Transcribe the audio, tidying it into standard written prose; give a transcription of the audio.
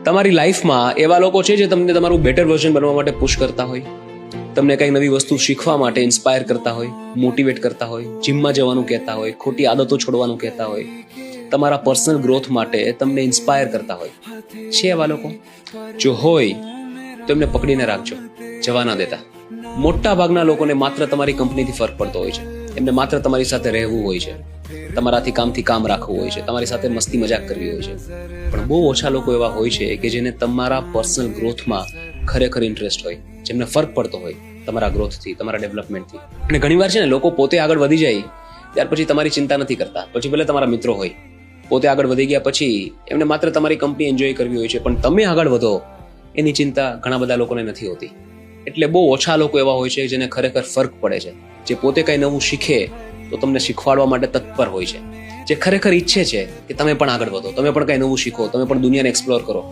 તમારી લાઈફમાં એવા લોકો છે જે તમને તમારું બેટર વર્ઝન બનવા માટે પુશ કરતા હોય, તમને કંઈક નવી વસ્તુ શીખવા માટે ઇન્સ્પાયર કરતા હોય, મોટિવેટ કરતા હોય, જીમમાં જવાનું કહેતા હોય, ખોટી આદતો છોડવાનું કહેતા હોય, તમારા પર્સનલ ગ્રોથ માટે તમને ઇન્સ્પાયર કરતા હોય. છે એવા લોકો? જો હોય તો એમને પકડીને રાખજો, જવા ના દેતા. મોટા ભાગના લોકોને માત્ર તમારી કંપનીથી ફરક પડતો હોય છે. એમને માત્ર તમારી સાથે રહેવું હોય છે, તમારાથી કામથી કામ રાખવું હોય છે, તમારી સાથે મસ્તી મજાક કરવી હોય છે. પણ બહુ ઓછા લોકો એવા હોય છે કે જેને તમારા પર્સનલ ગ્રોથમાં ખરેખર ઇન્ટરેસ્ટ હોય, જેમને ફરક પડતો હોય તમારા ગ્રોથથી, તમારા ડેવલપમેન્ટથી. અને ઘણીવાર છે ને, લોકો પોતે આગળ વધી જાય ત્યાર પછી તમારી ચિંતા નથી કરતા. પછી ભલે તમારા મિત્રો હોય, પોતે આગળ વધી ગયા પછી એમને માત્ર તમારી કંપની એન્જોય કરવી હોય છે, પણ તમે આગળ વધો એની ચિંતા ઘણા બધા લોકોને નથી હોતી. એટલે બહુ ઓછા લોકો એવા હોય છે જેને ખરેખર ફરક પડે છે, જે પોતે કંઈ નવું શીખે તો તમને શીખવાડવા માટે તત્પર હોય છે, જે ખરેખર ઈચ્છે છે કે તમે પણ આગળ વધો, તમે પણ કંઈ નવું શીખો, તમે પણ દુનિયાને એક્સપ્લોર કરો.